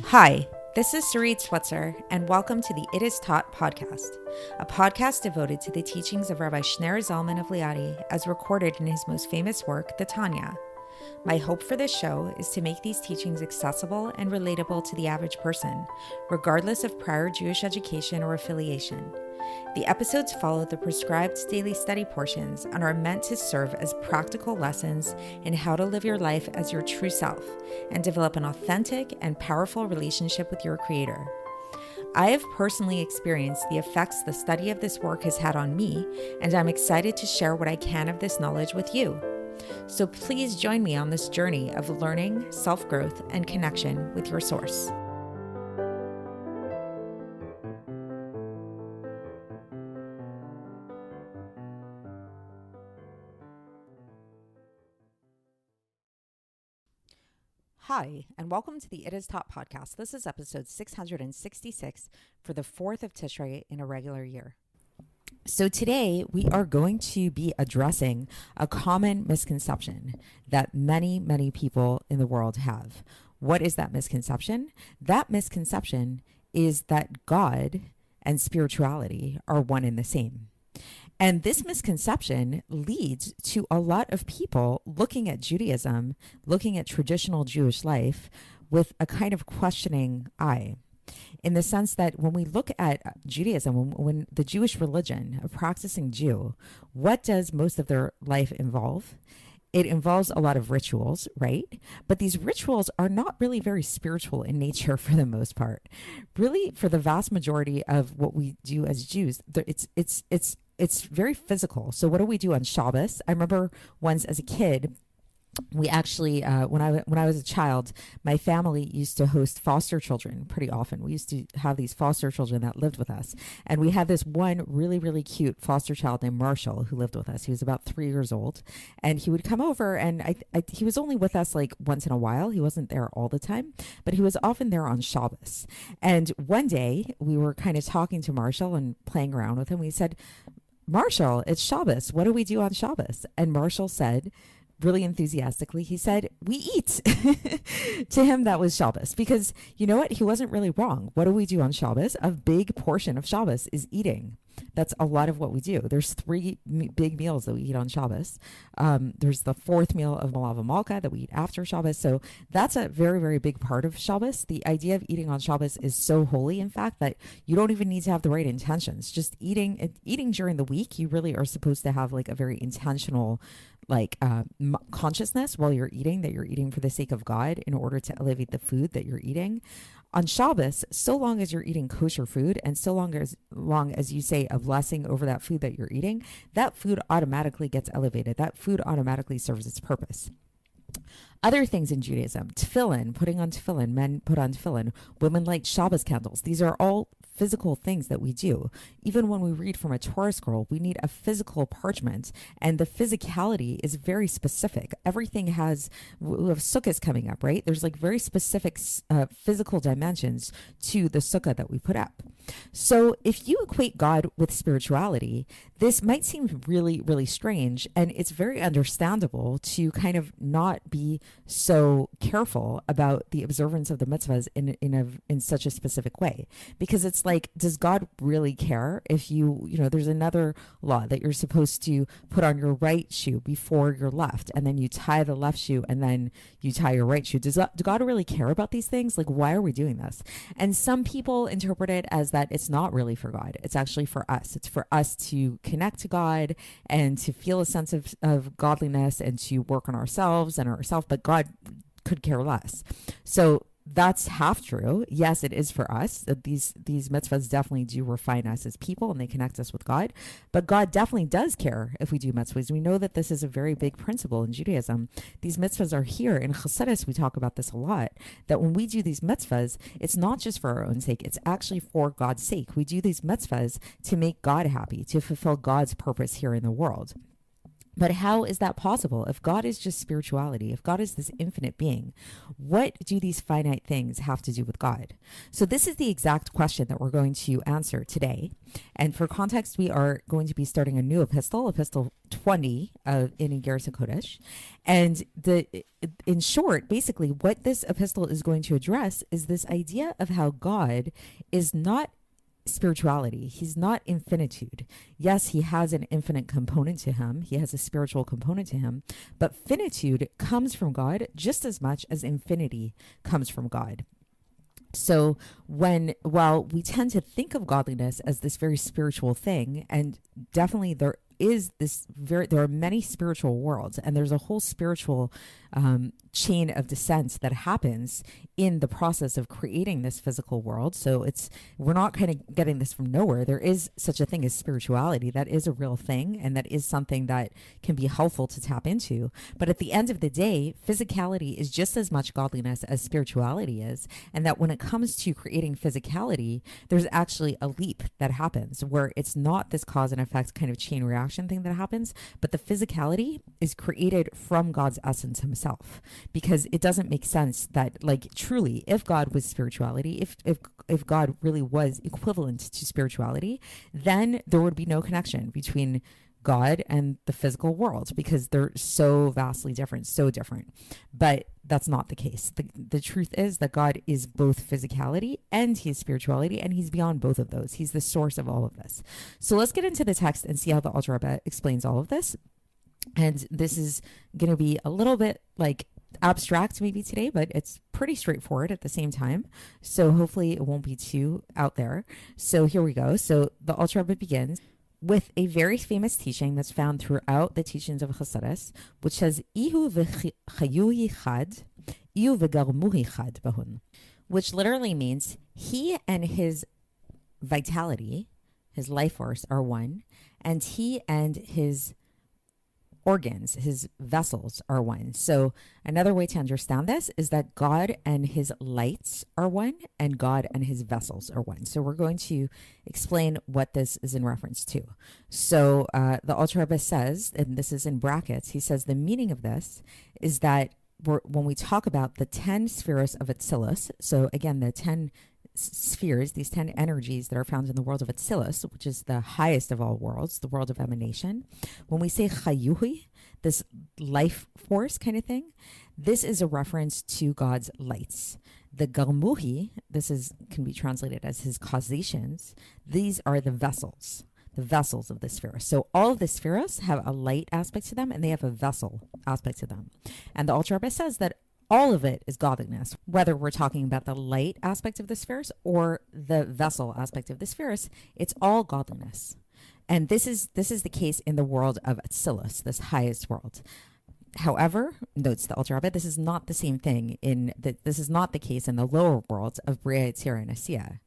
Hi, this is Sarit Switzer, and welcome to the It Is Taught podcast, a podcast devoted to the teachings of Rabbi Shneur Zalman of Liadi as recorded in his most famous work, the Tanya. My hope for this show is to make these teachings accessible and relatable to the average person, regardless of prior Jewish education or affiliation. The episodes follow the prescribed daily study portions and are meant to serve as practical lessons in how to live your life as your true self and develop an authentic and powerful relationship with your Creator. I have personally experienced the effects the study of this work has had on me, and I'm excited to share what I can of this knowledge with you. So please join me on this journey of learning, self-growth, and connection with your source. Hi, and welcome to the It Is Taught podcast. This is episode 666 for the 4th of Tishrei in a regular year. So today we are going to be addressing a common misconception that many people in the world have. What is that misconception? That misconception is that God and spirituality are one and the same. And this misconception leads to a lot of people looking at Judaism, looking at traditional Jewish life with a kind of questioning eye. In the sense that when we look at Judaism, when the Jewish religion, a practicing Jew, what does most of their life involve? It involves a lot of rituals, right? But these rituals are not really very spiritual in nature for the most part. Really, for the vast majority of what we do as Jews, it's very physical. So what do we do on Shabbos? I remember once as a kid, we actually, when I was a child, my family used to host foster children pretty often. We used to have these foster children that lived with us. And we had this one really cute foster child named Marshall who lived with us. He was about 3 years old. And he would come over, and he was only with us like once in a while. He wasn't there all the time, but he was often there on Shabbos. And one day we were kind of talking to Marshall and playing around with him. We said, "Marshall, it's Shabbos. What do we do on Shabbos?" And Marshall said, really enthusiastically, he said, "We eat." To him, that was Shabbos, because you know what? He wasn't really wrong. What do we do on Shabbos? A big portion of Shabbos is eating. That's a lot of what we do. There's 3 big meals that we eat on Shabbos. There's the 4th meal of Malav Malka that we eat after Shabbos. So that's a very big part of Shabbos. The idea of eating on Shabbos is so holy, in fact, that you don't even need to have the right intentions. Just eating during the week, you really are supposed to have like a very intentional consciousness while you're eating, that you're eating for the sake of God in order to elevate the food that you're eating. On Shabbos, so long as you're eating kosher food and so long as you say a blessing over that food that you're eating, that food automatically gets elevated. That food automatically serves its purpose. Other things in Judaism, tefillin, putting on tefillin, men put on tefillin, women light Shabbos candles. These are all physical things that we do. Even when we read from a Torah scroll, we need a physical parchment, and the physicality is very specific. Everything has, we have sukkahs coming up, right? There's like very specific physical dimensions to the sukkah that we put up. So if you equate God with spirituality, this might seem really strange, and it's very understandable to kind of not be so careful about the observance of the mitzvahs in such a specific way, because it's like, does God really care if there's another law that you're supposed to put on your right shoe before your left, and then you tie the left shoe and then you tie your right shoe. Does God really care about these things? Like, why are we doing this? And some people interpret it as that it's not really for God. It's actually for us. It's for us to connect to God and to feel a sense of godliness and to work on ourselves and ourselves, but God could care less. So that's half true. Yes, it is for us. These mitzvahs definitely do refine us as people and they connect us with God. But God definitely does care if we do mitzvahs. We know that this is a very big principle in Judaism. These mitzvahs are here. In Chassidus, we talk about this a lot, that when we do these mitzvahs, it's not just for our own sake. It's actually for God's sake. We do these mitzvahs to make God happy, to fulfill God's purpose here in the world. But how is that possible? If God is just spirituality, if God is this infinite being, what do these finite things have to do with God? So this is the exact question that we're going to answer today. And for context, we are going to be starting a new epistle, Epistle 20 in Iggeres HaKodesh. And in short, basically what this epistle is going to address is this idea of how God is not spirituality. He's not infinitude. Yes, he has an infinite component to him. He has a spiritual component to him, but finitude comes from God just as much as infinity comes from God. So while we tend to think of godliness as this very spiritual thing, and definitely there are many spiritual worlds, and there's a whole spiritual chain of descent that happens in the process of creating this physical world. So we're not kind of getting this from nowhere. There is such a thing as spirituality. That is a real thing, and that is something that can be helpful to tap into. But at the end of the day, physicality is just as much godliness as spirituality is, and that when it comes to creating physicality, there's actually a leap that happens where it's not this cause and effect kind of chain reaction thing that happens, but the physicality is created from God's essence himself, because it doesn't make sense that, like, truly, if God was spirituality, if God really was equivalent to spirituality, then there would be no connection between God and the physical world, because they're so vastly different, so different. But that's not the case. The truth is that God is both physicality and he is spirituality, and he's beyond both of those. He's the source of all of this. So let's get into the text and see how the Alter Rebbe explains all of this. And this is going to be a little bit like abstract maybe today, but it's pretty straightforward at the same time. So hopefully it won't be too out there. So here we go. So the Alter Rebbe begins with a very famous teaching that's found throughout the teachings of Chassidus, which says, Ihu v'chayu yichad, ihu v'garmu yichad bahun, which literally means he and his vitality, his life force, are one, and he and his organs, his vessels, are one. So another way to understand this is that God and his lights are one, and God and his vessels are one. So we're going to explain what this is in reference to. So the Alter Rebbe says, and this is in brackets, he says the meaning of this is that when we talk about the 10 spheres of Atzilus, so again, the 10 spheres, these 10 energies that are found in the world of Atzilus, which is the highest of all worlds, the world of emanation. When we say chayuhi, this life force kind of thing, this is a reference to God's lights. The galmuhi, can be translated as his causations. These are the vessels of the sphere. So all of the spheres have a light aspect to them, and they have a vessel aspect to them. And the Alter Rebbe says that all of it is godliness, whether we're talking about the light aspect of the spheres or the vessel aspect of the spheres. It's all godliness. And this is the case in the world of Atzilus, this highest world. However, notes the Alter Rebbe, this is not the same thing this is not the case in the lower worlds of Bria, Yetzirah, and Asiya.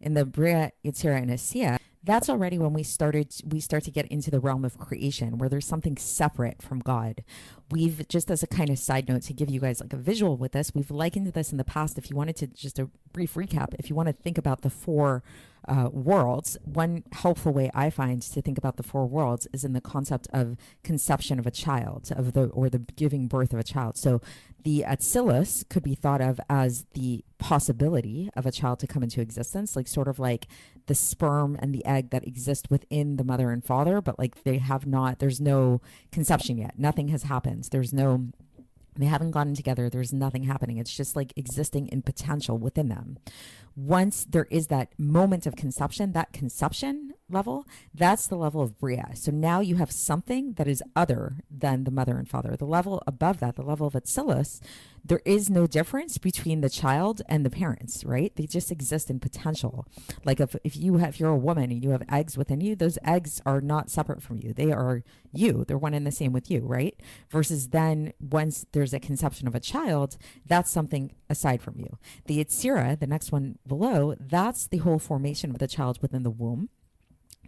In the Bria, Yetzirah, and Asiya, that's already when we start to get into the realm of creation, where there's something separate from God. We've, just as a kind of side note to give you guys like a visual with this, we've likened this in the past. If you wanted to, just a brief recap, if you want to think about the four worlds, one helpful way I find to think about the four worlds is in the concept of conception of a child, or the giving birth of a child. So the Atzilus could be thought of as the possibility of a child to come into existence, like sort of like the sperm and the egg that exist within the mother and father, but like there's no conception yet. Nothing has happened. They haven't gotten together. There's nothing happening. It's just like existing in potential within them. Once there is that moment of conception, that conception level, that's the level of Bria. So now you have something that is other than the mother and father. The level above that, the level of Atzilus, there is no difference between the child and the parents, right? They just exist in potential. Like if you're a woman and you have eggs within you, those eggs are not separate from you. They are you. They're one and the same with you, right? Versus then once there's a conception of a child, that's something aside from you. The Yetzirah, the next one below, that's the whole formation of the child within the womb,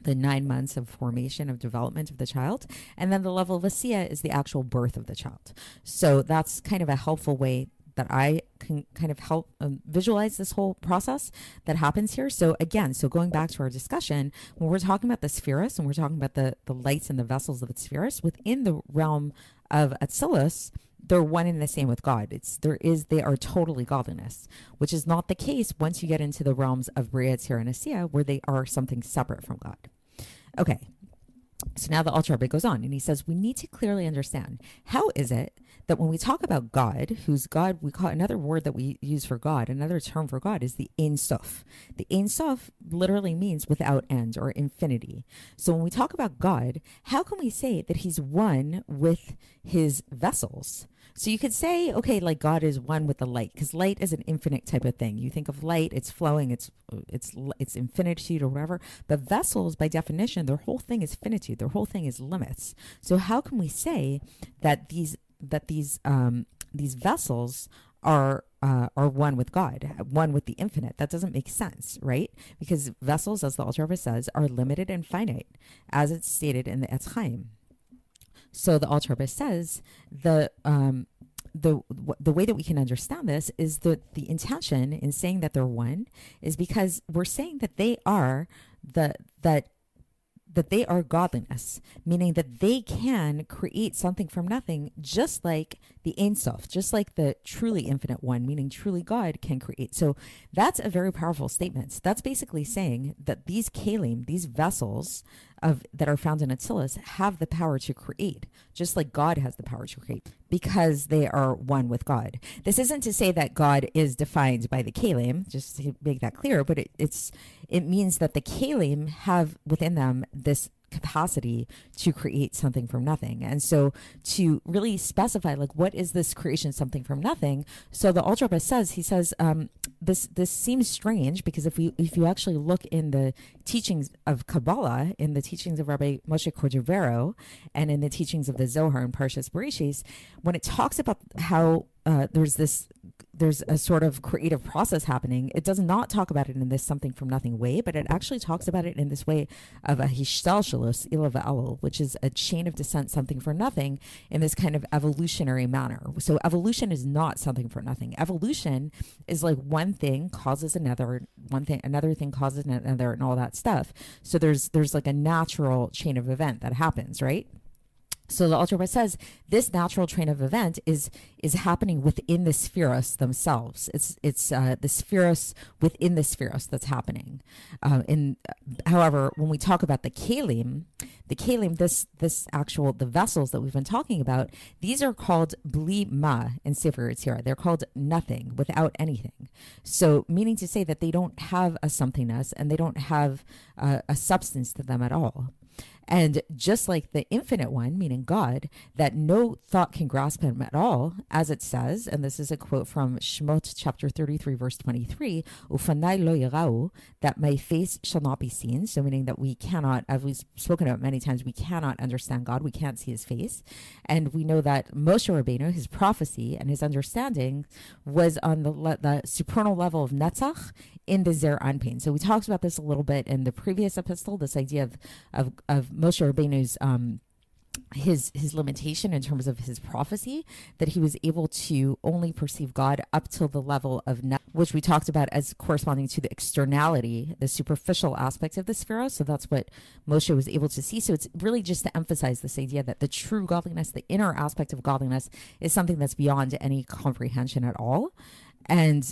the 9 months of formation, of development of the child. And then the level of Asiya is the actual birth of the child. So that's kind of a helpful way I can kind of help visualize this whole process that happens here. So again, going back to our discussion, when we're talking about the spheres and we're talking about the lights and the vessels of the spheres within the realm of Atzilus, they're one and the same with God. They are totally godliness, which is not the case once you get into the realms of Bria, Tzira, and Asiya, where they are something separate from God. Okay. So now the Alter Rebbe goes on and he says, we need to clearly understand, how is it that when we talk about God, who's God, we call another word that we use for God, another term for God is the Ein Sof. The Ein Sof literally means without end or infinity. So when we talk about God, how can we say that he's one with his vessels? So you could say, okay, like God is one with the light, because light is an infinite type of thing. You think of light, it's flowing, it's infinitude or whatever. But vessels, by definition, their whole thing is finitude. Their whole thing is limits. So how can we say that these vessels are one with God, one with the infinite? That doesn't make sense, right? Because vessels, as the Alter Rebbe says, are limited and finite, as it's stated in the Etz Chaim. So the Alter Rebbe says the way that we can understand this is the intention in saying that they're one is because we're saying that they are that they are godliness, meaning that they can create something from nothing, just like the Ein Sof, just like the truly infinite one, meaning truly God can create. So that's a very powerful statement. That's basically saying that these kalim, these vessels that are found in Atzilus, have the power to create, just like God has the power to create, because they are one with God. This isn't to say that God is defined by the kalim, just to make that clear, but it means that the kalim have within them this capacity to create something from nothing. And so to really specify, like, what is this creation something from nothing? So the Alter Rebbe says, he says, this seems strange, because if you actually look in the teachings of Kabbalah, in the teachings of Rabbi Moshe Cordovero, and in the teachings of the Zohar and Parshas Bereshis, when it talks about how there's a sort of creative process happening, it does not talk about it in this something from nothing way, but it actually talks about it in this way of a hishtalshelus ila va'alul, which is a chain of descent, something for nothing, in this kind of evolutionary manner. So evolution is not something for nothing. Evolution is like one thing causes another, another thing causes another, and all that stuff. So there's like a natural chain of event that happens, right? So the Alter Rebbe says this natural train of event is happening within the spheros themselves. It's the spheros within the spheros that's happening. However, when we talk about the kalim, the vessels that we've been talking about, these are called bli ma in Sefer Yetzirah. They're called nothing, without anything. So meaning to say that they don't have a somethingness and they don't have a substance to them at all. And just like the infinite one, meaning God, that no thought can grasp him at all, as it says, and this is a quote from Shemot chapter 33, verse 23, Ufanai lo yirau, that my face shall not be seen. So meaning that we cannot, as we've spoken about many times, we cannot understand God. We can't see his face. And we know that Moshe Rabbeinu, his prophecy and his understanding was on the supernal level of Netzach in the Zer Anpin. So we talked about this a little bit in the previous epistle, this idea of Moshe Rabbeinu's his limitation in terms of his prophecy, that he was able to only perceive God up till the level of which we talked about as corresponding to the externality, the superficial aspects of the spheros. So that's what Moshe was able to see. So it's really just to emphasize this idea that the true godliness, the inner aspect of godliness, is something that's beyond any comprehension at all. And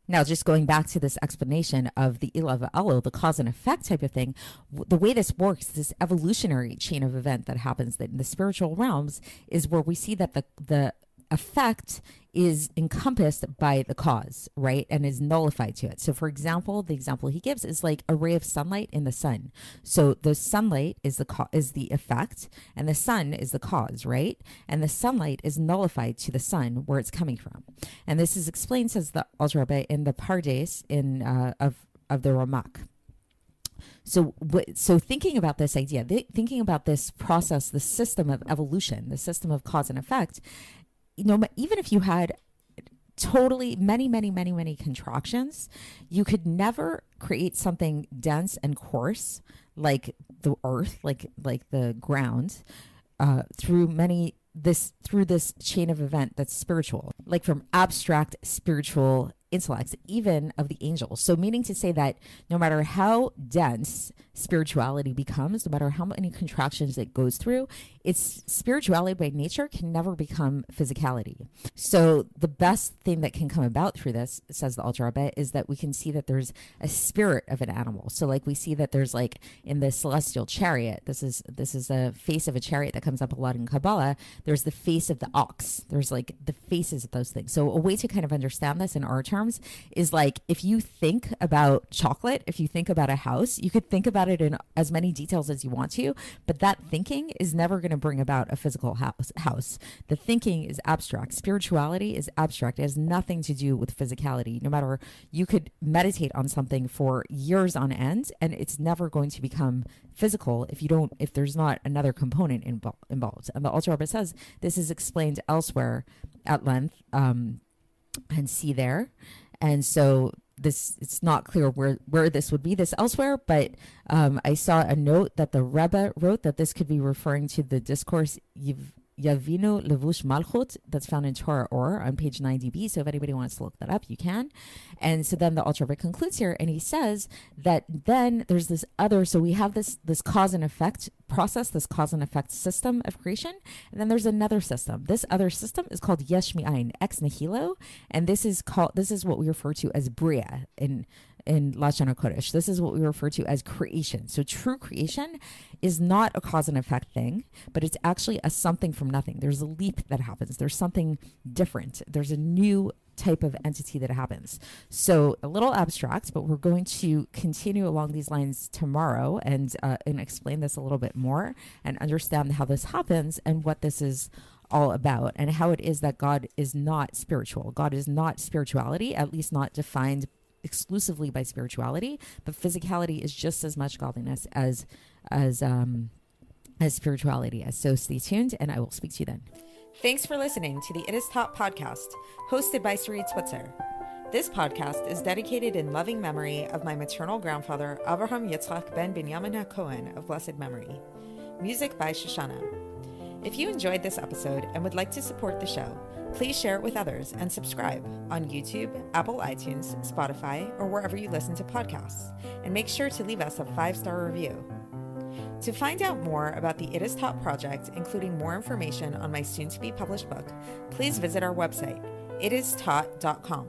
now, just going back to this explanation of the Ilah va'alo, the cause and effect type of thing, the way this works, this evolutionary chain of event that happens in the spiritual realms, is where we see that the effect is encompassed by the cause, right? And is nullified to it. So for example, the example he gives is like a ray of sunlight in the sun. So the sunlight is the effect, and the sun is the cause, right? And the sunlight is nullified to the sun where it's coming from. And this is explained, says the Alter Rebbe, in the Pardes of the Ramak. So thinking about this idea, thinking about this process, the system of evolution, the system of cause and effect, even if you had totally many contractions, you could never create something dense and coarse like the earth, like the ground, through many through this chain of event that's spiritual, like from abstract spiritual intellects, even of the angels. So meaning to say that no matter how dense spirituality becomes, no matter how many contractions it goes through, its spirituality by nature can never become physicality. So the best thing that can come about through this, says the Alter Rebbe, is that we can see that there's a spirit of an animal. So like we see that there's like in the celestial chariot, this is a face of a chariot that comes up a lot in Kabbalah. There's the face of the ox. There's like the faces of those things. So a way to kind of understand this in our terms is like, if you think about chocolate, if you think about a house, you could think about it in as many details as you want to, but that thinking is never going to bring about a physical house. The thinking is abstract. Spirituality is abstract. It has nothing to do with physicality. No matter, you could meditate on something for years on end, and it's never going to become physical if there's not another component involved. And the Alter Rebbe says this is explained elsewhere at length, and see there. And so it's not clear where this would be this elsewhere, but I saw a note that the Rebbe wrote that this could be referring to the discourse Yavinu Levush Malchut that's found in Torah Or on page 90b. So if anybody wants to look that up, you can. And so then the Alter Rebbe concludes here, and he says that then there's this other, so we have this cause and effect process, this cause and effect system of creation, and then there's another system. This other system is called Yesh Mi'ayin, ex nihilo, and this is what we refer to as Bria in Lashon HaKodesh. This is what we refer to as creation. So true creation is not a cause and effect thing, but it's actually a something from nothing. There's a leap that happens. There's something different. There's a new type of entity that happens. So a little abstract, but we're going to continue along these lines tomorrow and explain this a little bit more and understand how this happens and what this is all about and how it is that God is not spiritual. God is not spirituality, at least not defined exclusively by spirituality, but physicality is just as much godliness as spirituality is. So stay tuned, and I will speak to you then. Thanks for listening to the It Is Taught podcast, hosted by Sarit Switzer. This podcast is dedicated in loving memory of my maternal grandfather, Avraham Yitzchak ben Binyamin HaKohen of blessed memory. Music by Shoshana. If you enjoyed this episode and would like to support the show, please share it with others and subscribe on YouTube, Apple iTunes, Spotify, or wherever you listen to podcasts. And make sure to leave us a 5-star review. To find out more about the It Is Taught project, including more information on my soon-to-be published book, please visit our website, itistaught.com.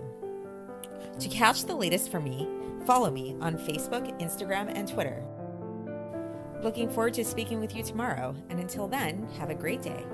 To catch the latest from me, follow me on Facebook, Instagram, and Twitter. Looking forward to speaking with you tomorrow, and until then, have a great day.